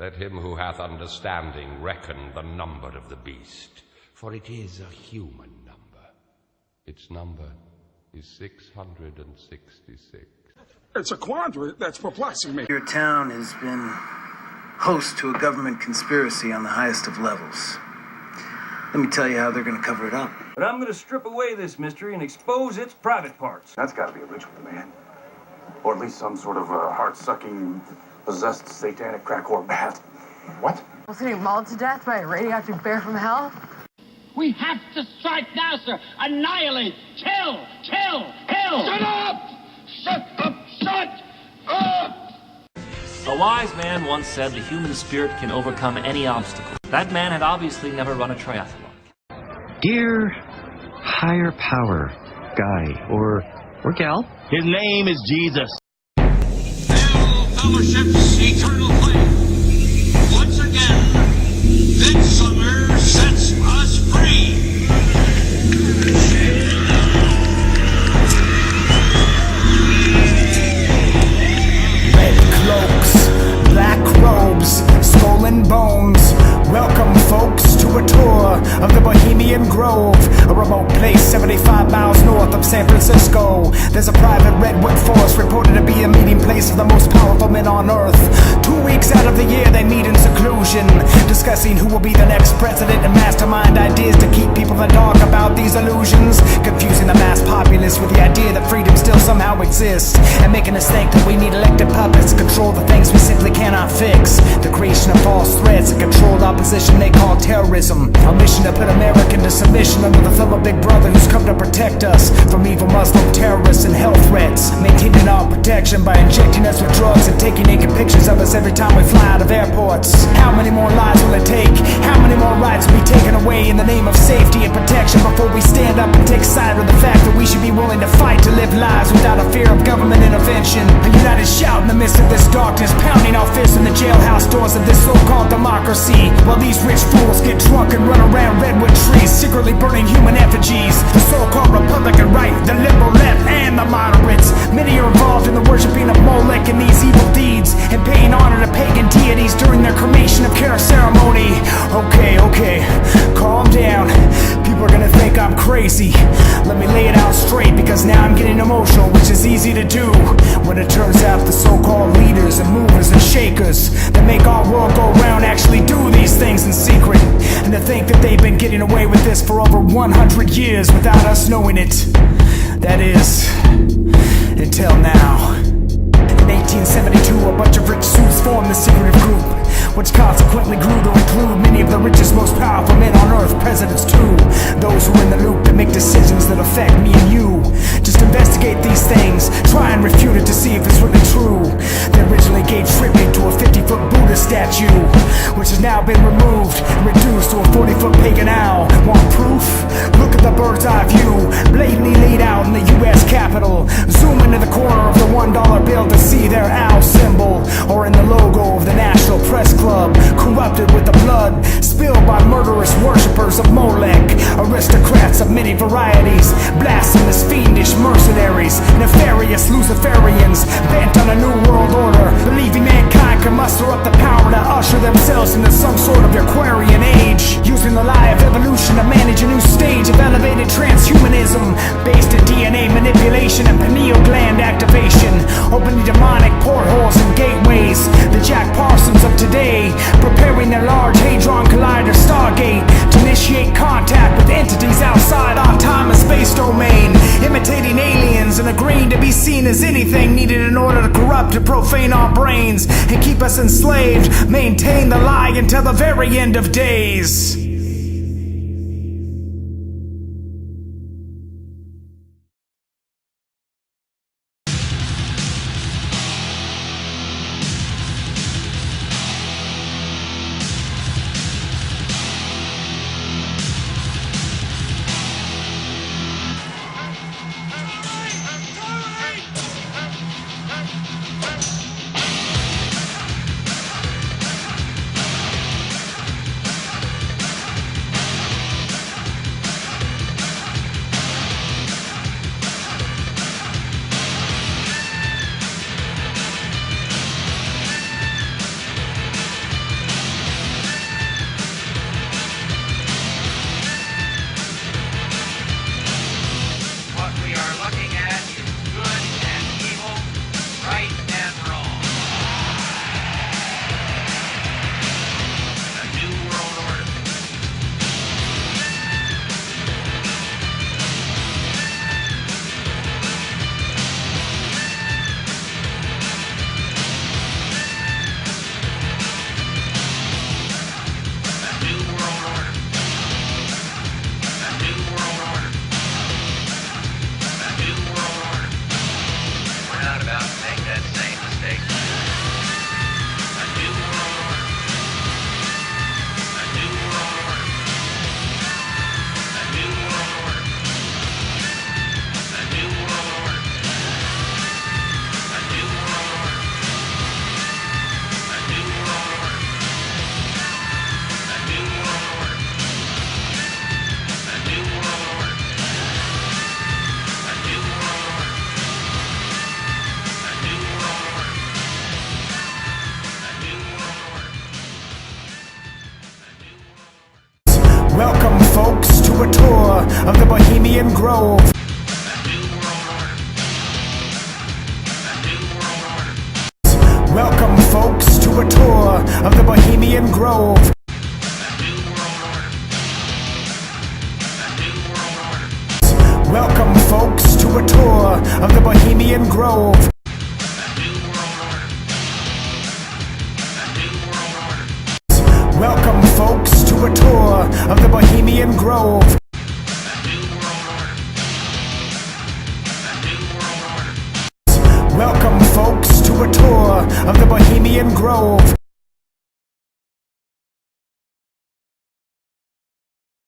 Let him who hath understanding reckon the number of the beast, for it is a human number. Its number is 666. It's a quandary that's perplexing me. Your town has been host to a government conspiracy on the highest of levels. Let me tell you how they're going to cover it up. But I'm going to strip away this mystery and expose its private parts. That's got to be a ritual, man. Or at least some sort of a heart-sucking, possessed satanic crack whore bat. What? Was he mauled to death by a radioactive bear from hell? We have to strike now, sir. Annihilate, kill, kill. Shut up! Shut up! Shut up! A wise man once said the human spirit can overcome any obstacle. That man had obviously never run a triathlon. Dear higher power guy or gal. His name is Jesus. Hail Fellowship's eternal flame. Once again, midsummer sets us free. Red cloaks, black robes, swollen bones. Welcome, folks, to a tour of the Bohemian Grove, a remote place 75 miles north of San Francisco. There's a private redwood forest reported to be a meeting place of the most powerful men on earth. 2 weeks out of the year they meet in seclusion, discussing who will be the next president and mastermind ideas to keep people in the dark about these illusions, confusing the mass populace with the idea that freedom still somehow exists, and making us think that we need elected puppets to control the things we simply cannot fix. The creation of false threats and controlled opposition they call terrorism, a mission to put America into submission under the thumb of Big Brother, who's come to protect us from evil Muslim terrorists and health threats, maintaining our protection by injecting us with drugs and taking naked pictures of us every time we fly out of airports. How many more lives will it take? How many more rights will be taken away in the name of safety and protection before we stand up and take side with the fact that we should be willing to fight to live lives without a fear of government intervention? A united shout in the midst of this darkness, pounding our fists in the jailhouse doors of this so-called democracy, while these rich fools get drunk and run around redwood trees, secretly burning human effigies. The so-called Republican right, the liberal left, and the moderates, many are involved in the worshiping of Molech and these evil deeds, and paying honor to pagan deities during their cremation of care ceremony. Okay, calm down. People are gonna think I'm crazy. Let me lay it out straight, because now I'm getting emotional, which is easy to do when it turns out the so-called leaders and movers and shakers that make our world go round actually do these things in secret, and to think that they've been getting away with this for over 100 years without us knowing it. That is, until now. In 1872, a bunch of rich suits formed the secretive group, which consequently grew to include many of the richest, most powerful men on earth, presidents too, those who are in the loop that make decisions that affect me and you. Just investigate these things, try and refute it to see if it's really true. They originally gave tribute to a 50-foot Buddha statue, which has now been removed and reduced to a 40-foot pagan owl. Want proof? Look at the bird's eye view, blatantly laid out in the US Capitol. Zoom into the corner of the $1 bill to see their owl symbol, or in the logo of the National Press Club, corrupted with the blood spilled by murderous worshippers of Molech, aristocrats of many varieties, blasphemous, fiendish mercenaries, nefarious Luciferians, bent on a new world order, believing mankind can muster up the power to usher themselves into some sort of Aquarian age, using the lie of evolution to manage a new stage of elevated transhumanism, based in DNA manipulation and pineal gland activation, opening demonic portholes and gateways. The Jack Parsons of today, preparing their large Hadron Collider Stargate to initiate contact with entities outside our time and space domain, imitating aliens and agreeing to be seen as anything needed in order to corrupt and profane our brains and keep us enslaved, maintain the lie until the very end of days. of the Bohemian Grove. Welcome, folks, to a tour of the Bohemian Grove. Welcome, folks, to a tour of the Bohemian Grove. Welcome, folks, to a tour of the Bohemian Grove.